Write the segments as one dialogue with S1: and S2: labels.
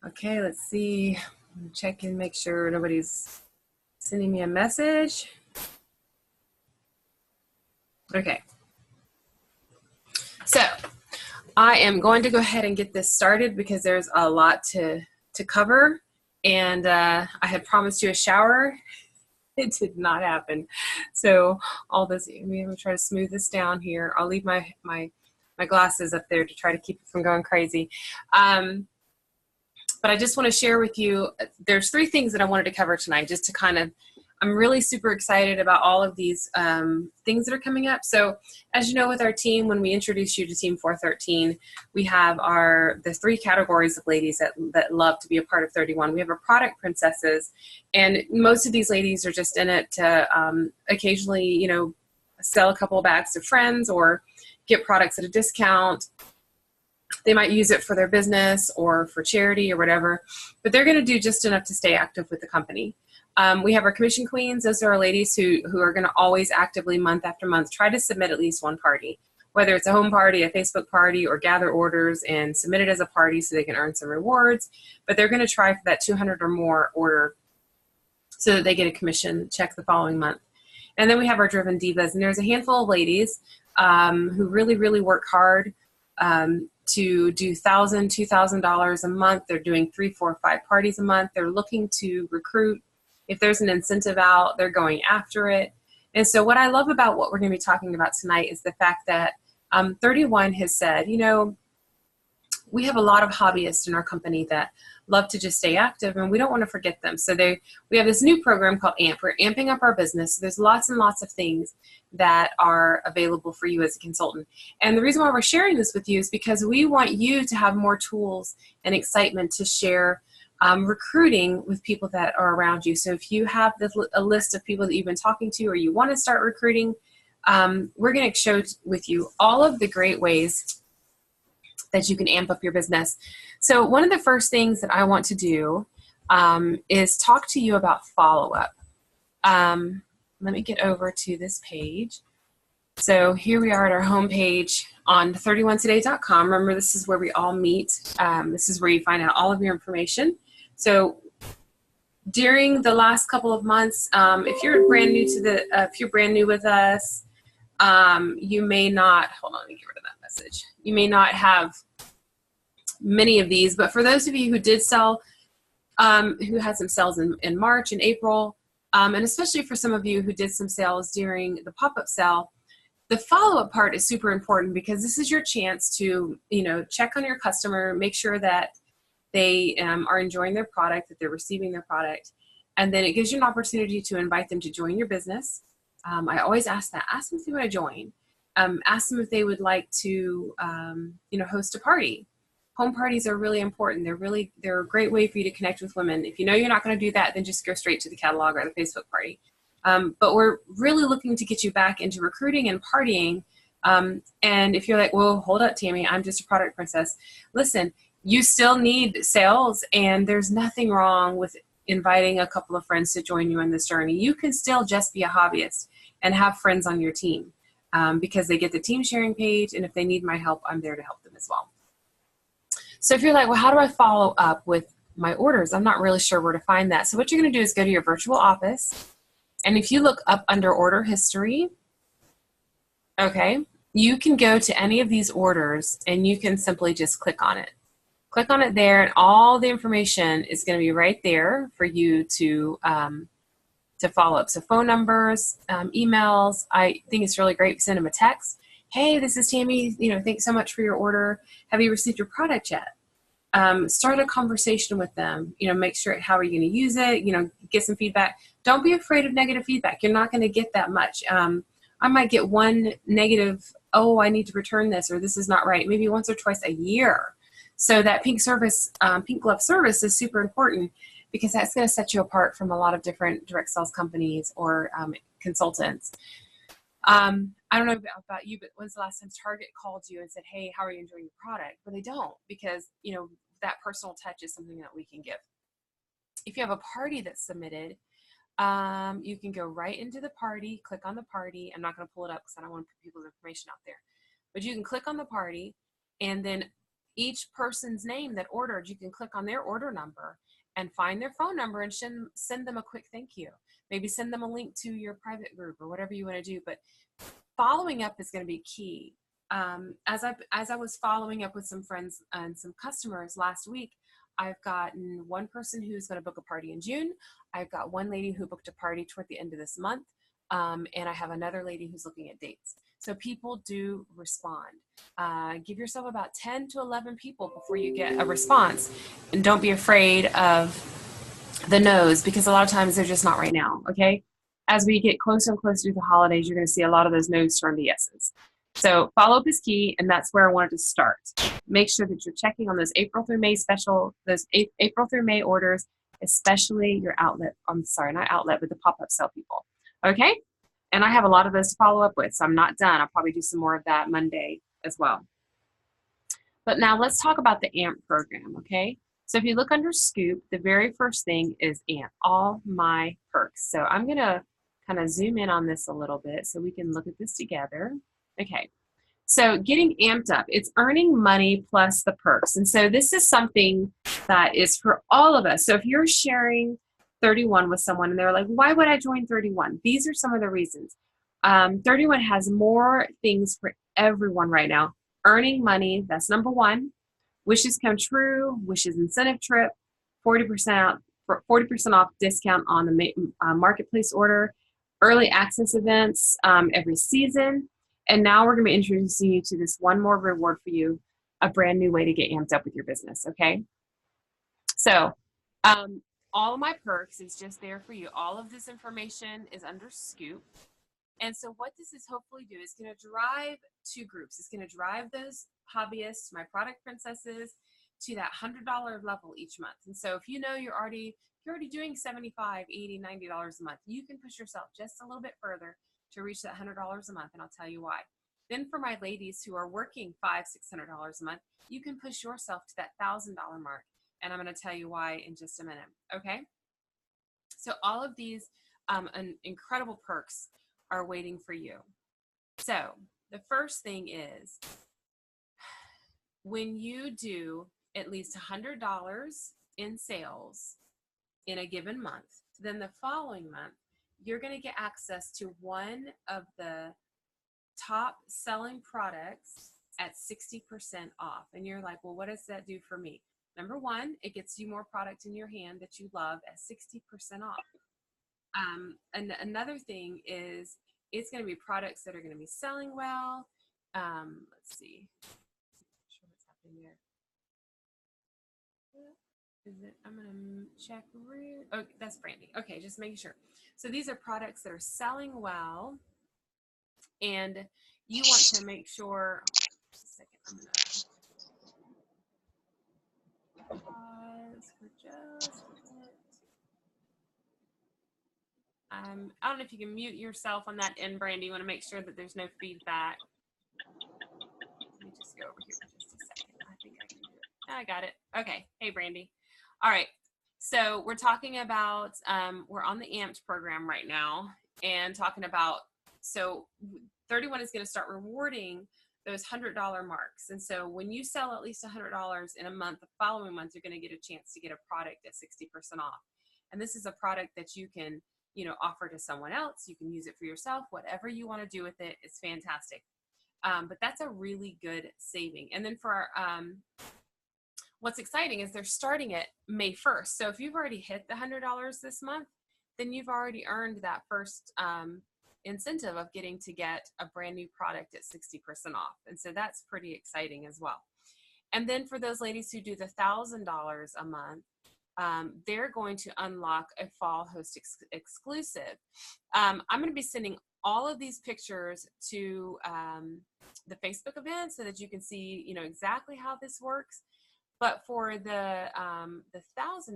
S1: Okay, let's see. Check and make sure nobody's sending me a message. Okay. So I am going to go ahead and get this started because there's a lot to cover. And I had promised you a shower. It did not happen. So all this, I'm going to try to smooth this down here. I'll leave my glasses up there to try to keep it from going crazy. But I just want to share with you, there's 3 things that I wanted to cover tonight, just to kind of, I'm really super excited about all of these things that are coming up. So as you know, with our team, when we introduce you to Team 413, we have the 3 categories of ladies that love to be a part of 31. We have our product princesses, and most of these ladies are just in it to occasionally, you know, sell a couple of bags to friends or get products at a discount. They might use it for their business or for charity or whatever, but they're going to do just enough to stay active with the company. We have our commission queens. Those are our ladies who are going to always actively, month after month, try to submit at least one party, whether it's a home party, a Facebook party, or gather orders and submit it as a party so they can earn some rewards. But they're going to try for that 200 or more order so that they get a commission check the following month. And then we have our driven divas, and there's a handful of ladies who really, really work hard to do $1,000, $2,000 a month. They're doing 3, 4, 5 parties a month. They're looking to recruit. If there's an incentive out, they're going after it. And so what I love about what we're going to be talking about tonight is the fact that 31 has said, you know, we have a lot of hobbyists in our company that love to just stay active, and we don't want to forget them. So we have this new program called AMP. We're amping up our business. So there's lots and lots of things that are available for you as a consultant. And the reason why we're sharing this with you is because we want you to have more tools and excitement to share recruiting with people that are around you. So if you have a list of people that you've been talking to, or you want to start recruiting, we're going to show with you all of the great ways that you can amp up your business. So one of the first things that I want to do is talk to you about follow-up. Let me get over to this page. So here we are at our homepage on 31today.com. Remember, this is where we all meet. This is where you find out all of your information. So during the last couple of months, if you're brand new to if you're brand new with us, you may not, hold on, let me get rid of that message. You may not have many of these, but for those of you who did sell, who had some sales in March and April, and especially for some of you who did some sales during the pop-up sale, the follow-up part is super important because this is your chance to, you know, check on your customer, make sure that they are enjoying their product, that they're receiving their product, and then it gives you an opportunity to invite them to join your business. I always ask that. Ask them if they want to join. Ask them if they would like to, you know, host a party. Home parties are really important. They're a great way for you to connect with women. If you know you're not going to do that, then just go straight to the catalog or the Facebook party. But we're really looking to get you back into recruiting and partying. And if you're like, well, hold up, Tammy, I'm just a product princess. Listen, you still need sales, and there's nothing wrong with inviting a couple of friends to join you on this journey. You can still just be a hobbyist and have friends on your team because they get the team sharing page, and if they need my help, I'm there to help them as well. So if you're like, well, how do I follow up with my orders? I'm not really sure where to find that. So what you're going to do is go to your virtual office, and if you look up under order history, okay, you can go to any of these orders, and you can simply just click on it. Click on it there, and all the information is going to be right there for you to follow up. So phone numbers, emails. I think it's really great to send them a text. Hey, this is Tammy. You know, thanks so much for your order. Have you received your product yet? Start a conversation with them. You know, make sure how are you going to use it. You know, get some feedback. Don't be afraid of negative feedback. You're not going to get that much. I might get one negative. Oh, I need to return this, or this is not right. Maybe once or twice a year. So that pink glove service is super important because that's going to set you apart from a lot of different direct sales companies or consultants. I don't know about you, but when's the last time Target called you and said, hey, how are you enjoying your product? But they don't, because, you know, that personal touch is something that we can give. If you have a party that's submitted, you can go right into the party, click on the party. I'm not going to pull it up because I don't want to put people's information out there. But you can click on the party, and then Each person's name that ordered, you can click on their order number and find their phone number and send them a quick thank you. Maybe send them a link to your private group or whatever you want to do. But following up is going to be key. As I was following up with some friends and some customers last week, I've gotten one person who's going to book a party in June. I've got one lady who booked a party toward the end of this month. And I have another lady who's looking at dates. So people do respond. Give yourself about 10 to 11 people before you get a response. And don't be afraid of the no's, because a lot of times they're just not right now, okay? As we get closer and closer to the holidays, you're going to see a lot of those no's turn to yeses. So follow-up is key, and that's where I wanted to start. Make sure that you're checking on those April through May April through May orders, especially your outlet. I'm sorry, not outlet, but the pop-up sale people. Okay? And I have a lot of those to follow up with, so I'm not done. I'll probably do some more of that Monday as well. But now let's talk about the AMP program, okay? So if you look under Scoop, the very first thing is AMP, all my perks. So I'm going to kind of zoom in on this a little bit so we can look at this together. Okay, so getting amped up, it's earning money plus the perks. And so this is something that is for all of us. So if you're sharing 31 with someone and they're like, why would I join 31? These are some of the reasons. 31 has more things for everyone right now. Earning money, that's number one. Wishes come true, wishes incentive trip, 40% off discount on the marketplace order, early access events every season. And now we're going to be introducing you to this one more reward for you, a brand new way to get amped up with your business, okay? So all of my perks is just there for you. All of this information is under Scoop. And so what this is hopefully do is going to drive two groups. It's going to drive those hobbyists, my product princesses, to that $100 level each month. And so if you know you're already doing $75, $80, $90 a month, you can push yourself just a little bit further to reach that $100 a month, and I'll tell you why. Then for my ladies who are working $500, $600 a month, you can push yourself to that $1,000 mark, and I'm going to tell you why in just a minute, okay? So all of these incredible perks are waiting for you. So the first thing is, when you do at least $100 in sales in a given month, then the following month, you're going to get access to one of the top selling products at 60% off. And you're like, well, what does that do for me? Number one, it gets you more product in your hand that you love at 60% off. And another thing is, it's going to be products that are going to be selling well. Let's see. Not sure what's happening there. Is it? I'm going to check. Oh, that's Brandy. Okay, just making sure. So these are products that are selling well, and you want to make sure. Just a second. I'm going to pause for just a minute. I don't know if you can mute yourself on that end, Brandy. You want to make sure that there's no feedback. Let me just go over here for just a second. I think I can do it. I got it. Okay. Hey, Brandy. All right. So we're talking about, we're on the AMPed program right now and talking about, so 31 is going to start rewarding those $100 marks. And so when you sell at least $100 in a month, the following month, you're going to get a chance to get a product at 60% off. And this is a product that you can, offer to someone else. You can use it for yourself. Whatever you want to do with it, it's fantastic. But that's a really good saving. And then for our, what's exciting is they're starting it May 1st. So if you've already hit the $100 this month, then you've already earned that first incentive of getting to get a brand new product at 60% off. And so that's pretty exciting as well. And then for those ladies who do the $1,000 a month, they're going to unlock a fall host exclusive. I'm going to be sending all of these pictures to the Facebook event so that you can see, exactly how this works. But for the $1,000,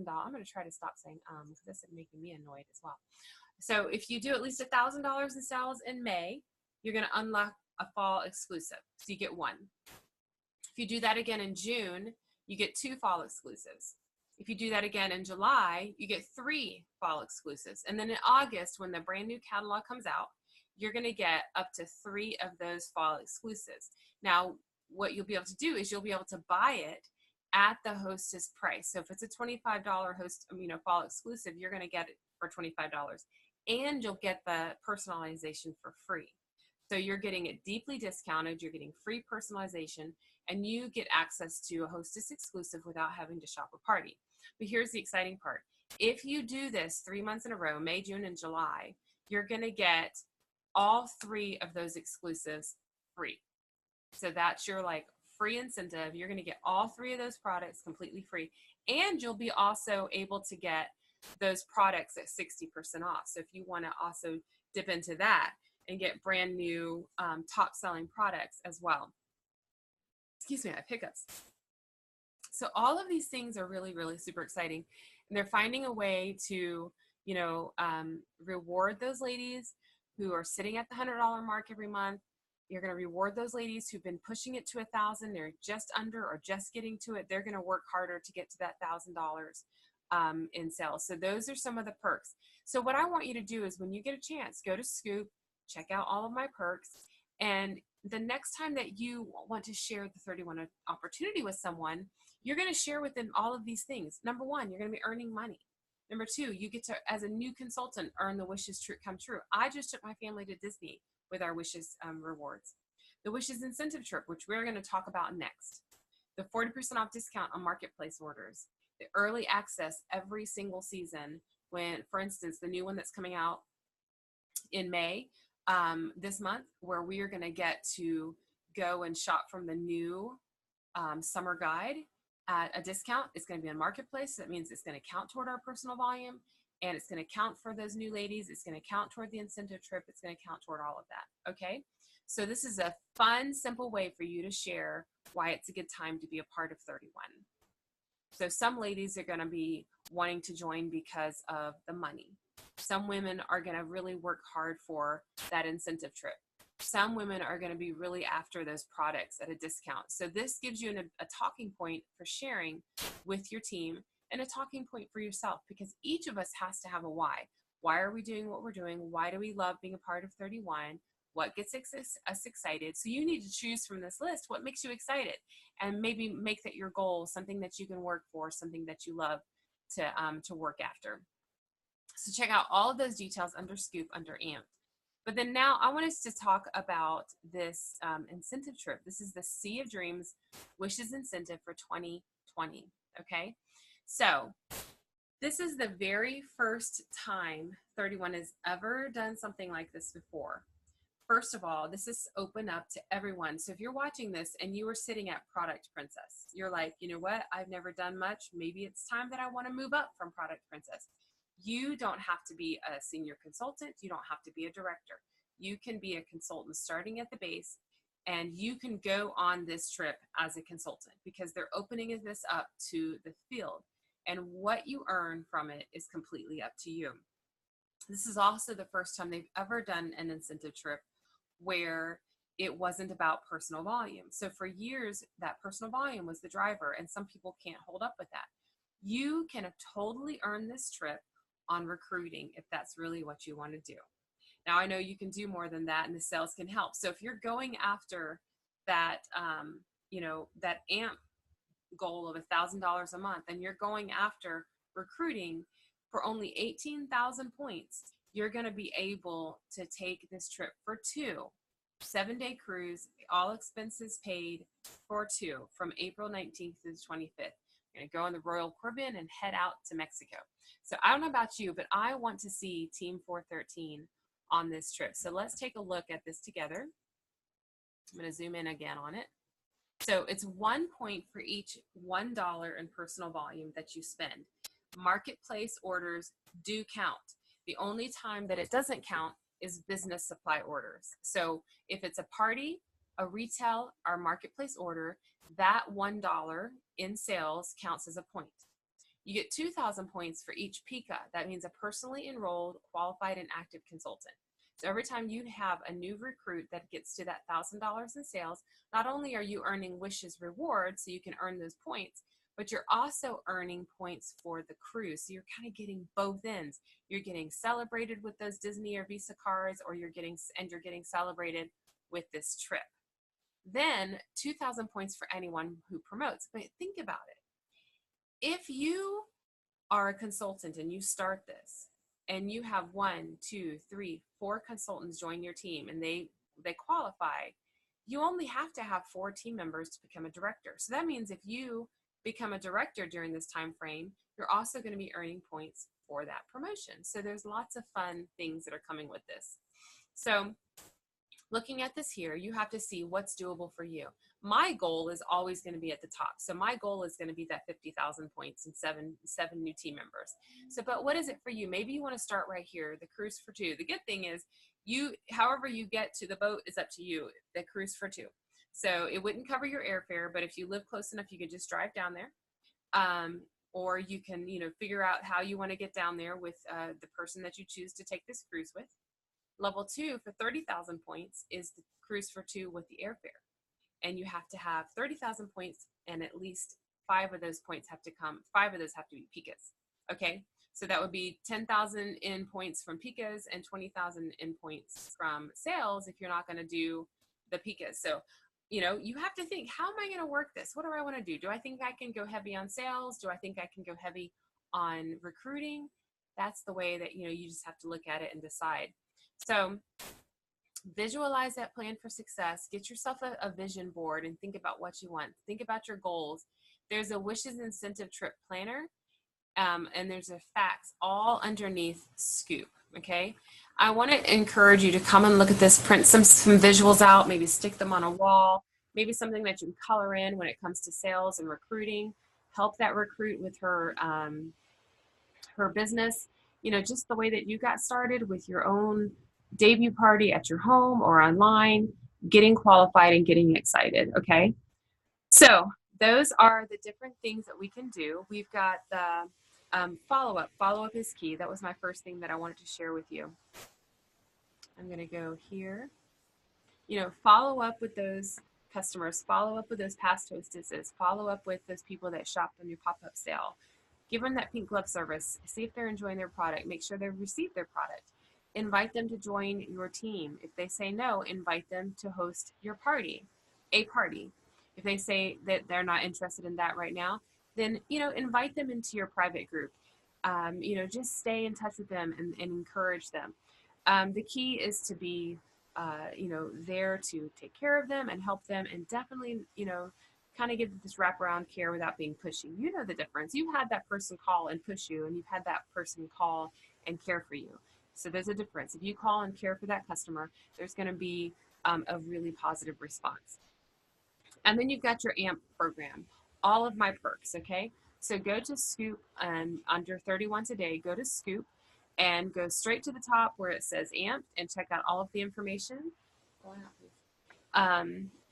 S1: I'm going to try to stop saying because this is making me annoyed as well. So if you do at least $1,000 in sales in May, you're going to unlock a fall exclusive. So you get one. If you do that again in June, you get 2 fall exclusives. If you do that again in July, you get 3 fall exclusives. And then in August, when the brand new catalog comes out, you're going to get up to 3 of those fall exclusives. Now, what you'll be able to do is you'll be able to buy it at the hostess price. So if it's a $25 host, fall exclusive, you're going to get it for $25, and you'll get the personalization for free. So you're getting it deeply discounted, you're getting free personalization, and you get access to a hostess exclusive without having to shop a party. But here's the exciting part. If you do this 3 months in a row, May, June, and July, you're going to get all 3 of those exclusives free. So that's your like free incentive. You're going to get all 3 of those products completely free, and you'll be also able to get those products at 60% off. So if you want to also dip into that and get brand new top selling products as well. Excuse me, I have hiccups. So all of these things are really, really super exciting. And they're finding a way to, reward those ladies who are sitting at the $100 mark every month. You're going to reward those ladies who've been pushing it to $1,000. They're just under or just getting to it. They're going to work harder to get to that $1,000 in sales. So those are some of the perks. So what I want you to do is when you get a chance, go to Scoop, check out all of my perks, and the next time that you want to share the 31 opportunity with someone, you're going to share with them all of these things. Number 1, you're going to be earning money. Number 2, you get to, as a new consultant, earn the Wishes come true. I just took my family to Disney with our Wishes rewards. The Wishes incentive trip, which we're going to talk about next. The 40% off discount on marketplace orders. The early access every single season when, for instance, the new one that's coming out in May, this month, where we are going to get to go and shop from the new summer guide at a discount. It's going to be on marketplace. So that means it's going to count toward our personal volume, and it's going to count for those new ladies. It's going to count toward the incentive trip. It's going to count toward all of that. Okay. So this is a fun, simple way for you to share why it's a good time to be a part of 31. So some ladies are going to be wanting to join because of the money. Some women are going to really work hard for that incentive trip. Some women are going to be really after those products at a discount. So this gives you a talking point for sharing with your team, and a talking point for yourself, because each of us has to have a why. Why are we doing what we're doing? Why do we love being a part of 31? What gets us excited? So you need to choose from this list what makes you excited, and maybe make that your goal, something that you can work for, something that you love to work after. So check out all of those details under Scoop, under Amped. But then now I want us to talk about this incentive trip. This is the Sea of Dreams Wishes Incentive for 2020, okay? So this is the very first time 31 has ever done something like this before. First of all, this is open up to everyone. So if you're watching this and you were sitting at Product Princess, you're like, you know what, I've never done much. Maybe it's time that I want to move up from Product Princess. You don't have to be a senior consultant. You don't have to be a director. You can be a consultant starting at the base, and you can go on this trip as a consultant, because they're opening this up to the field, and what you earn from it is completely up to you. This is also the first time they've ever done an incentive trip where it wasn't about personal volume. So for years, that personal volume was the driver, and some people can't hold up with that. You can totally earn this trip on recruiting if that's really what you want to do. Now, I know you can do more than that, and the sales can help. So if you're going after that, that AMP goal of $1,000 a month, and you're going after recruiting for only 18,000 points, you're going to be able to take this trip for 2 7-day cruise, all expenses paid for 2, from April 19th to the 25th. You're going to go in the Royal Caribbean and head out to Mexico. So I don't know about you, but I want to see Team 413 on this trip. So let's take a look at this together. I'm going to zoom in again on it. So it's 1 point for each $1 in personal volume that you spend. Marketplace orders do count. The only time that it doesn't count is business supply orders. So if it's a party, a retail, or marketplace order, that $1 in sales counts as a point. You get 2,000 points for each PICA. That means a personally enrolled, qualified, and active consultant. So every time you have a new recruit that gets to that $1,000 in sales, not only are you earning Wishes rewards, so you can earn those points, but you're also earning points for the cruise. So you're kind of getting both ends. You're getting celebrated with those Disney or Visa cards, or you're getting celebrated with this trip. Then 2,000 points for anyone who promotes. But think about it. If you are a consultant and you start this and you have 1, 2, 3, 4 consultants join your team and they qualify, you only have to have 4 team members to become a director. So that means if you become a director during this time frame, you're also going to be earning points for that promotion. So there's lots of fun things that are coming with this. So looking at this here, you have to see what's doable for you. My goal is always going to be at the top. So my goal is going to be that 50,000 points and seven new team members. So, but what is it for you? Maybe you want to start right here, the cruise for 2. The good thing is however you get to the boat is up to you, the cruise for 2. So it wouldn't cover your airfare, but if you live close enough, you could just drive down there. Or you can, figure out how you want to get down there with the person that you choose to take this cruise with. Level 2 for 30,000 points is the cruise for 2 with the airfare. And you have to have 30,000 points, and at least 5 of those have to be PICAs. Okay, so that would be 10,000 in points from PICAs and 20,000 in points from sales if you're not going to do the PICAs. So, you have to think, how am I going to work this? What do I want to do? Do I think I can go heavy on sales? Do I think I can go heavy on recruiting? That's the way that, you just have to look at it and decide. So visualize that plan for success. Get yourself a vision board and think about what you want. Think about your goals. There's a wishes incentive trip planner, and there's a facts all underneath Scoop. Okay, I want to encourage you to come and look at this, print some visuals out, maybe stick them on a wall, maybe something that you can color in when it comes to sales and recruiting. Help that recruit with her business, just the way that you got started with your own debut party at your home or online, getting qualified and getting excited. Okay, so those are the different things that we can do. We've got the follow-up. Follow-up is key. That was my first thing that I wanted to share with you. I'm going to go here. Follow up with those customers. Follow up with those past hostesses. Follow up with those people that shopped on your pop-up sale. Give them that pink glove service. See if they're enjoying their product. Make sure they've received their product. Invite them to join your team. If they say no, invite them to host your party, a party. If they say that they're not interested in that right now, then, invite them into your private group. Just stay in touch with them and encourage them. The key is to be, there to take care of them and help them, and definitely, kind of give this wraparound care without being pushy. You know the difference. You've had that person call and push you, and you've had that person call and care for you. So there's a difference. If you call and care for that customer, there's going to be a really positive response. And then you've got your AMP program, all of my perks, okay? So go to Scoop, and under 31 today, go to Scoop and go straight to the top where it says AMP and check out all of the information.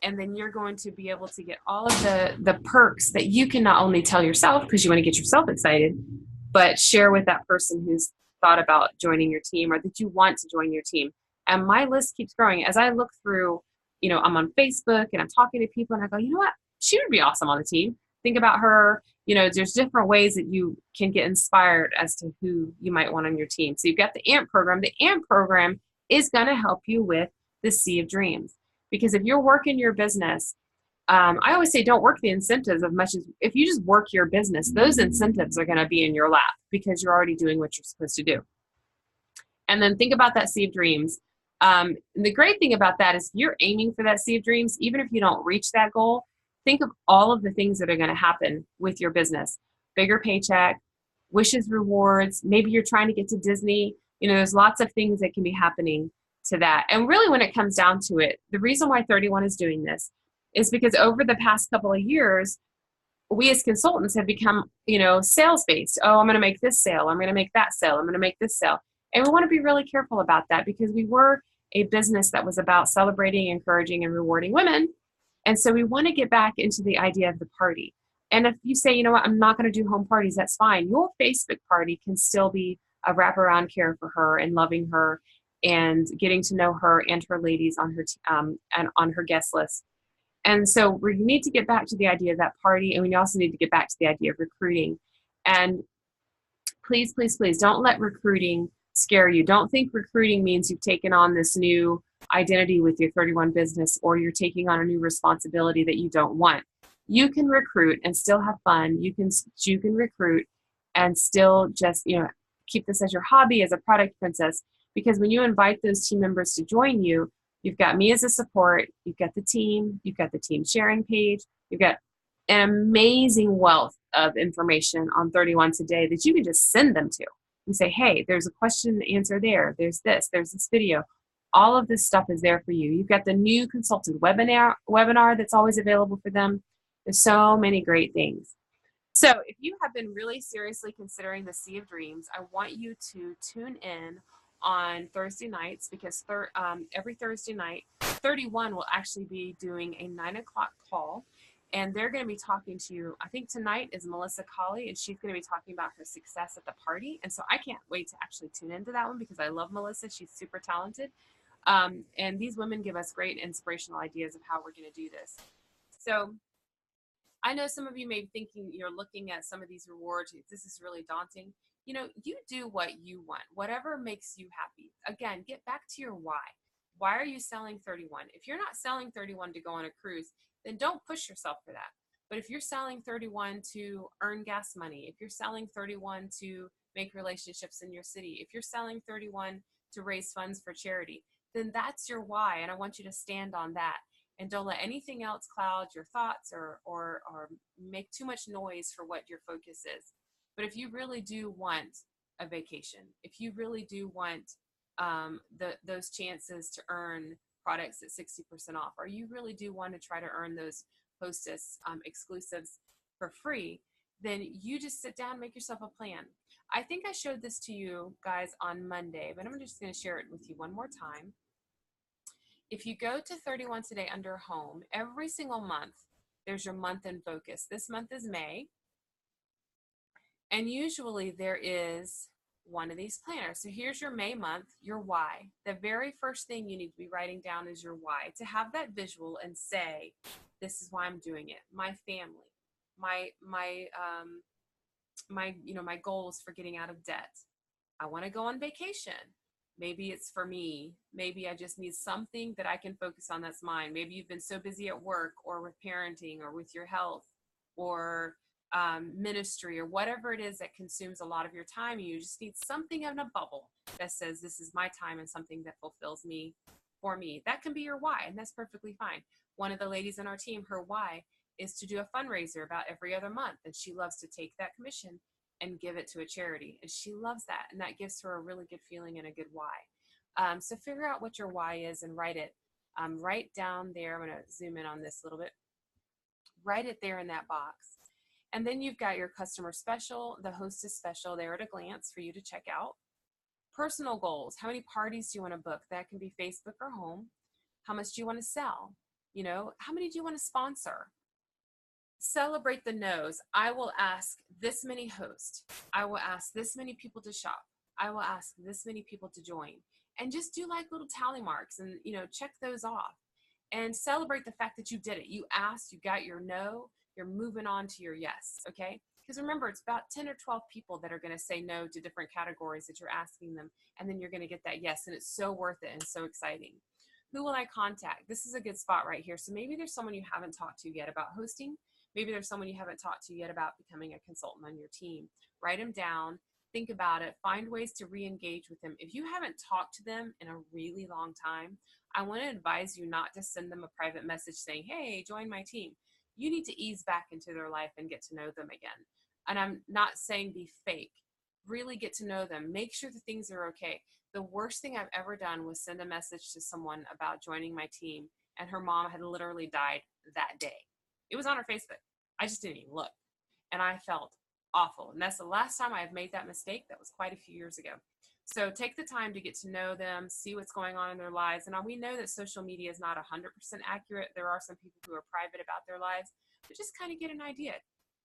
S1: And then you're going to be able to get all of the perks that you can not only tell yourself because you want to get yourself excited, but share with that person who's thought about joining your team or that you want to join your team. And my list keeps growing. As I look through, I'm on Facebook and I'm talking to people and I go, you know what? She would be awesome on the team. Think about her. There's different ways that you can get inspired as to who you might want on your team. So you've got the AMP program. The AMP program is going to help you with the Sea of Dreams. Because if you're working your business, I always say don't work the incentives as much as if you just work your business, those incentives are going to be in your lap because you're already doing what you're supposed to do. And then think about that Sea of Dreams. And the great thing about that is if you're aiming for that Sea of Dreams, even if you don't reach that goal, think of all of the things that are going to happen with your business. Bigger paycheck, wishes, rewards, maybe you're trying to get to Disney. There's lots of things that can be happening to that. And really when it comes down to it, the reason why 31 is doing this is because over the past couple of years, we as consultants have become, sales-based. Oh, I'm going to make this sale. I'm going to make that sale. I'm going to make this sale. And we want to be really careful about that because we were a business that was about celebrating, encouraging, and rewarding women. And so we want to get back into the idea of the party. And if you say, you know what, I'm not going to do home parties, that's fine. Your Facebook party can still be a wraparound care for her and loving her and getting to know her and her ladies on her and on her guest list. And so we need to get back to the idea of that party, and we also need to get back to the idea of recruiting. And please, please, please don't let recruiting scare you. Don't think recruiting means you've taken on this new identity with your 31 business, or you're taking on a new responsibility that you don't want, you can recruit and still have fun. You can recruit and still just, keep this as your hobby, as a product princess, because when you invite those team members to join you, you've got me as a support, you've got the team sharing page, you've got an amazing wealth of information on 31 Today that you can just send them to and say, hey, there's a question and answer there. There's this video. All of this stuff is there for you. You've got the new consultant webinar that's always available for them. There's so many great things. So if you have been really seriously considering the Sea of Dreams, I want you to tune in on Thursday nights, because every Thursday night, 31 will actually be doing a 9 o'clock call, and they're going to be talking to you. I think tonight is Melissa Colley, and she's going to be talking about her success at the party. And so I can't wait to actually tune into that one, because I love Melissa. She's super talented. And these women give us great inspirational ideas of how we're going to do this. So I know some of you may be thinking, you're looking at some of these rewards, this is really daunting. You do what you want, whatever makes you happy. Again, get back to your why. Why are you selling 31? If you're not selling 31 to go on a cruise, then don't push yourself for that. But if you're selling 31 to earn gas money, if you're selling 31 to make relationships in your city, if you're selling 31 to raise funds for charity, then that's your why. And I want you to stand on that. And don't let anything else cloud your thoughts or make too much noise for what your focus is. But if you really do want a vacation, if you really do want those chances to earn products at 60% off, or you really do want to try to earn those Hostess exclusives for free, then you just sit down and make yourself a plan. I think I showed this to you guys on Monday, but I'm just going to share it with you one more time. If you go to 31 Today under Home, every single month, there's your month in focus. This month is May. And usually there is one of these planners. So here's your May month, your why. The very first thing you need to be writing down is your why, to have that visual and say, this is why I'm doing it. My family, my goals for getting out of debt. I want to go on vacation. Maybe it's for me. Maybe I just need something that I can focus on that's mine. Maybe you've been so busy at work or with parenting or with your health or ministry or whatever it is that consumes a lot of your time. You just need something in a bubble that says this is my time and something that fulfills me for me. That can be your why, and that's perfectly fine. One of the ladies on our team, her why is to do a fundraiser about every other month, and she loves to take that commission and give it to a charity, and she loves that, and that gives her a really good feeling and a good why. So figure out what your why is and write it right down there. I'm going to zoom in on this a little bit. Write it there in that box. And then you've got your customer special, the Hostess special there at a glance for you to check out. Personal goals. How many parties do you want to book? That can be Facebook or home. How much do you want to sell? How many do you want to sponsor? Celebrate the no's. I will ask this many hosts. I will ask this many people to shop. I will ask this many people to join. And just do like little tally marks and, check those off. And celebrate the fact that you did it. You asked, you got your no, you're moving on to your yes, okay? Because remember, it's about 10 or 12 people that are going to say no to different categories that you're asking them, and then you're going to get that yes, and it's so worth it and so exciting. Who will I contact? This is a good spot right here. So maybe there's someone you haven't talked to yet about hosting. Maybe there's someone you haven't talked to yet about becoming a consultant on your team. Write them down. Think about it. Find ways to re-engage with them. If you haven't talked to them in a really long time, I want to advise you not to send them a private message saying, hey, join my team. You need to ease back into their life and get to know them again. And I'm not saying be fake. Really get to know them. Make sure that things are okay. The worst thing I've ever done was send a message to someone about joining my team, and her mom had literally died that day. It was on her Facebook. I just didn't even look. And I felt awful. And that's the last time I've made that mistake. That was quite a few years ago. So take the time to get to know them, see what's going on in their lives. And we know that social media is not 100% accurate. There are some people who are private about their lives, but just kind of get an idea.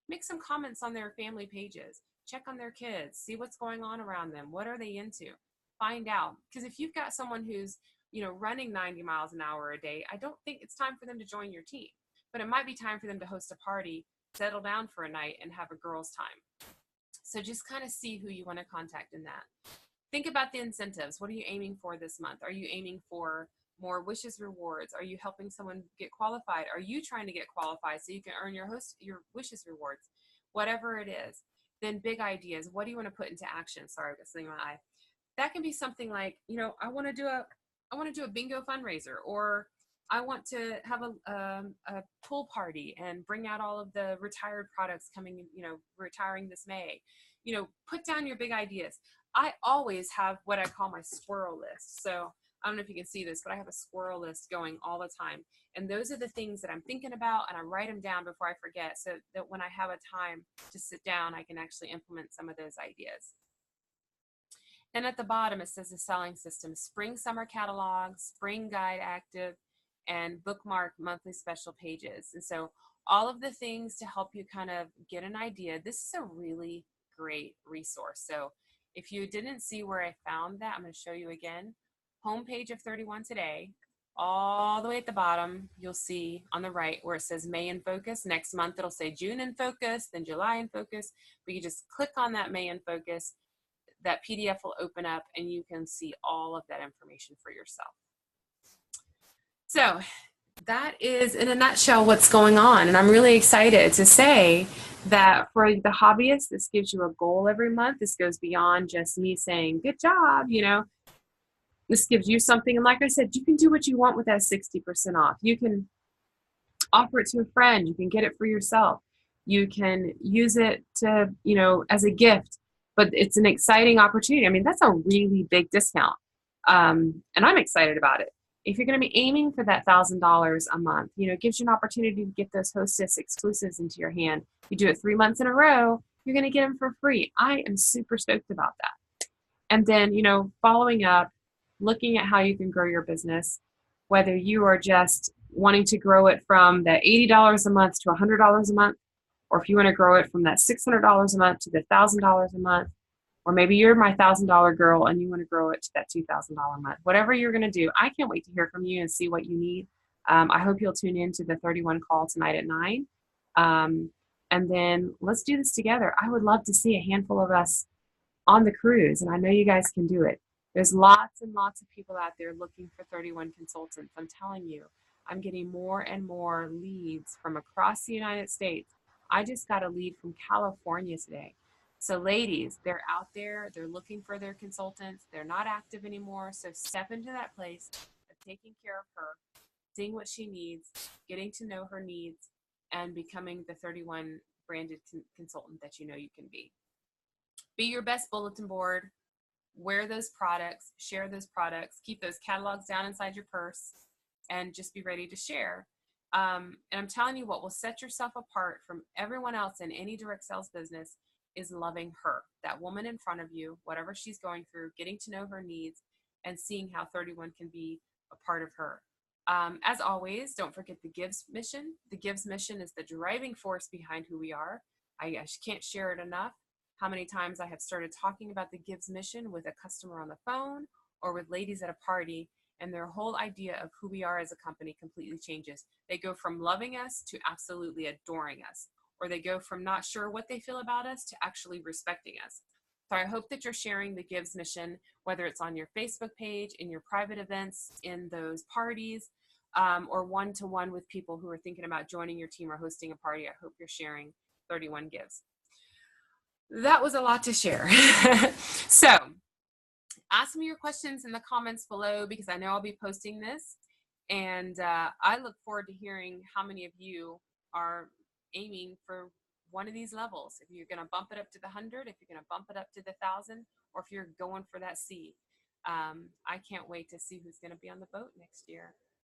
S1: Make some comments on their family pages. Check on their kids. See what's going on around them. What are they into? Find out. Because if you've got someone who's, running 90 miles an hour a day, I don't think it's time for them to join your team. But it might be time for them to host a party, settle down for a night, and have a girls' time. So just kind of see who you want to contact in that. Think about the incentives. What are you aiming for this month? Are you aiming for more wishes rewards? Are you helping someone get qualified? Are you trying to get qualified so you can earn your wishes rewards? Whatever it is. Then big ideas. What do you want to put into action? Sorry, I got something in my eye. That can be something like, I want to do a bingo fundraiser, or I want to have a pool party and bring out all of the retired products coming, retiring this May. Put down your big ideas. I always have what I call my squirrel list. So I don't know if you can see this, but I have a squirrel list going all the time. And those are the things that I'm thinking about, and I write them down before I forget, so that when I have a time to sit down, I can actually implement some of those ideas. Then at the bottom, it says the selling system: spring, summer catalog, spring guide active, and bookmark monthly special pages. And so all of the things to help you kind of get an idea. This is a really great resource. So if you didn't see where I found that, I'm going to show you again. Homepage of 31 Today, all the way at the bottom, you'll see on the right where it says May in Focus. Next month, it'll say June in Focus, then July in Focus. But you just click on that May in Focus. That PDF will open up and you can see all of that information for yourself. So that is in a nutshell what's going on. And I'm really excited to say that for the hobbyist, this gives you a goal every month. This goes beyond just me saying, good job, This gives you something. And like I said, you can do what you want with that 60% off. You can offer it to a friend. You can get it for yourself. You can use it to, as a gift. But it's an exciting opportunity. I mean, that's a really big discount. And I'm excited about it. If you're going to be aiming for that $1,000 a month, it gives you an opportunity to get those Hostess exclusives into your hand. You do it 3 months in a row, you're going to get them for free. I am super stoked about that. And then, following up, looking at how you can grow your business, whether you are just wanting to grow it from that $80 a month to $100 a month, or if you want to grow it from that $600 a month to the $1,000 a month, or maybe you're my $1,000 girl and you want to grow it to that $2,000 a month. Whatever you're going to do, I can't wait to hear from you and see what you need. I hope you'll tune in to the 31 call tonight at 9. And then let's do this together. I would love to see a handful of us on the cruise, and I know you guys can do it. There's lots and lots of people out there looking for 31 consultants. I'm telling you, I'm getting more and more leads from across the United States. I just got a lead from California today. So ladies, they're out there, they're looking for their consultants, they're not active anymore. So step into that place of taking care of her, seeing what she needs, getting to know her needs, and becoming the 31 branded consultant that you know you can be. Be your best bulletin board, wear those products, share those products, keep those catalogs down inside your purse, and just be ready to share. And I'm telling you, what will set yourself apart from everyone else in any direct sales business is loving her, that woman in front of you, whatever she's going through, getting to know her needs, and seeing how 31 can be a part of her. As always, don't forget the Gives mission. The Gives mission is the driving force behind who we are. I can't share it enough. How many times I have started talking about the Gives mission with a customer on the phone or with ladies at a party, and their whole idea of who we are as a company completely changes. They go from loving us to absolutely adoring us, or they go from not sure what they feel about us to actually respecting us. So I hope that you're sharing the Gives mission, whether it's on your Facebook page, in your private events, in those parties, or one-to-one with people who are thinking about joining your team or hosting a party. I hope you're sharing 31 Gives. That was a lot to share. So ask me your questions in the comments below, because I know I'll be posting this. And I look forward to hearing how many of you are aiming for one of these levels. If you're going to bump it up to the 100, if you're going to bump it up to the 1,000, or if you're going for that C. I can't wait to see who's going to be on the boat next year.